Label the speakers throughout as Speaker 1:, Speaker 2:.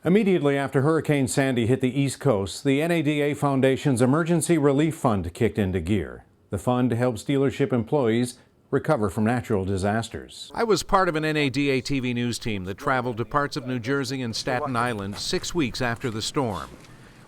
Speaker 1: Immediately after Hurricane Sandy hit the East Coast, the NADA Foundation's Emergency Relief Fund kicked into gear. The fund helps dealership employees recover from natural disasters.
Speaker 2: I was part of an NADA TV news team that traveled to parts of New Jersey and Staten Island 6 weeks after the storm.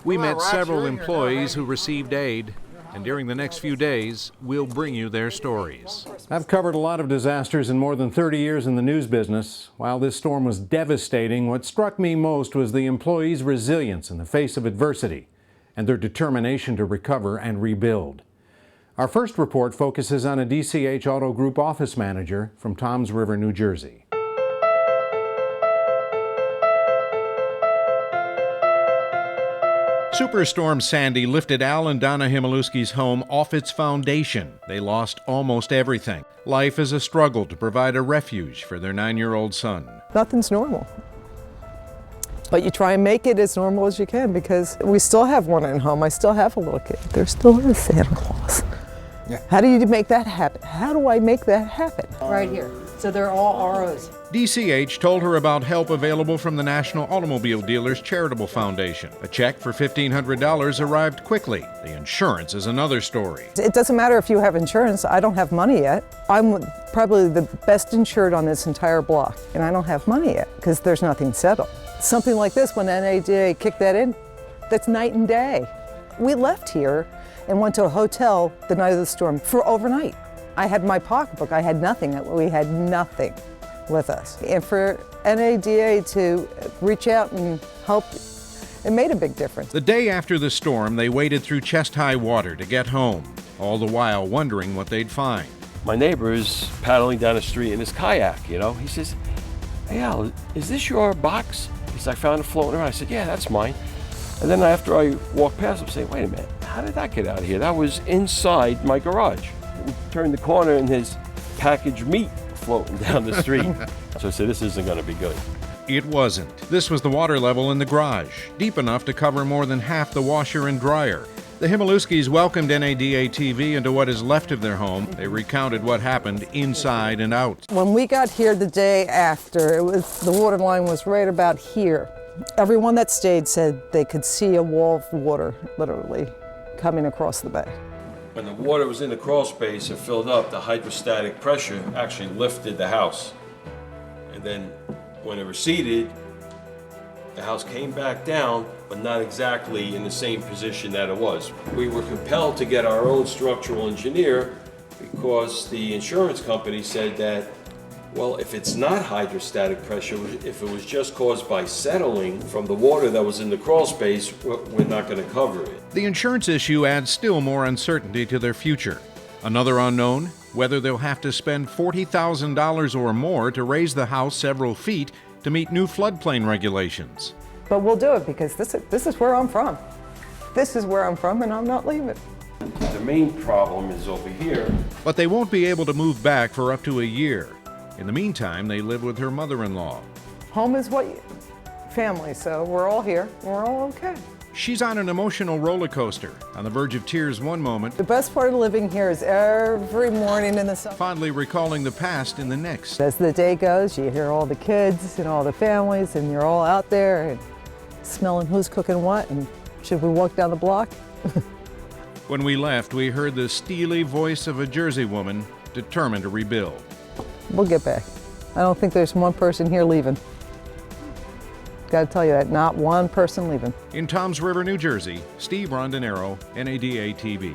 Speaker 2: We met several employees who received aid, and during the next few days, we'll bring you their stories.
Speaker 1: I've covered a lot of disasters in more than 30 years in the news business. While this storm was devastating, what struck me most was the employees' resilience in the face of adversity and their determination to recover and rebuild. Our first report focuses on a DCH Auto Group office manager from Toms River, New Jersey.
Speaker 2: Superstorm Sandy lifted Al and Donna Himilewski's home off its foundation. They lost almost everything. Life is a struggle to provide a refuge for their 9-year-old son.
Speaker 3: Nothing's normal. But you try and make it as normal as you can, because we still have one at home. I still have a little kid. There still is Santa Claus. Yeah. How do you make that happen? How do I make that happen?
Speaker 4: Right here. So they're all ROs.
Speaker 2: DCH told her about help available from the National Automobile Dealers Charitable Foundation. A check for $1,500 arrived quickly. The insurance is another story.
Speaker 3: It doesn't matter if you have insurance. I don't have money yet. I'm probably the best insured on this entire block, and I don't have money yet because there's nothing settled. Something like this, when NADA kicked that in, that's night and day. We left here and went to a hotel the night of the storm for overnight. I had my pocketbook. I had nothing. We had nothing with us. And for NADA to reach out and help, it made a big difference.
Speaker 2: The day after the storm, they waded through chest-high water to get home, all the while wondering what they'd find.
Speaker 5: My neighbor is paddling down the street in his kayak, you know. He says, "Hey Al, is this your box?" He said, "I found it floating around." I said, "Yeah, that's mine." And then after I walked past him, saying, "Wait a minute, how did that get out of here?" That was inside my garage. We turned the corner and his packaged meat floating down the street. So I said, this isn't going to be good.
Speaker 2: It wasn't. This was the water level in the garage, deep enough to cover more than half the washer and dryer. The Himilewskis welcomed NADA TV into what is left of their home. They recounted what happened inside and out.
Speaker 3: When we got here the day after, the water line was right about here. Everyone that stayed said they could see a wall of water, literally, coming across the bay.
Speaker 5: When the water was in the crawl space and filled up, the hydrostatic pressure actually lifted the house. And then when it receded, the house came back down, but not exactly in the same position that it was. We were compelled to get our own structural engineer because the insurance company said that, well, if it's not hydrostatic pressure, if it was just caused by settling from the water that was in the crawl space, we're not going to cover it.
Speaker 2: The insurance issue adds still more uncertainty to their future. Another unknown, whether they'll have to spend $40,000 or more to raise the house several feet to meet new floodplain regulations.
Speaker 3: But we'll do it because this is where I'm from. This is where I'm from, and I'm not leaving.
Speaker 5: The main problem is over here.
Speaker 2: But they won't be able to move back for up to a year. In the meantime, they live with her mother-in-law.
Speaker 3: Home is family, so we're all here. We're all okay.
Speaker 2: She's on an emotional roller coaster, on the verge of tears one moment.
Speaker 3: The best part of living here is every morning in the sun.
Speaker 2: Fondly recalling the past in the next.
Speaker 3: As the day goes, you hear all the kids and all the families, and you're all out there and smelling who's cooking what, and should we walk down the block?
Speaker 2: When we left, we heard the steely voice of a Jersey woman determined to rebuild.
Speaker 3: We'll get back. I don't think there's one person here leaving. Got to tell you that, not one person leaving.
Speaker 2: In Toms River, New Jersey, Steve Rondinero, NADA TV.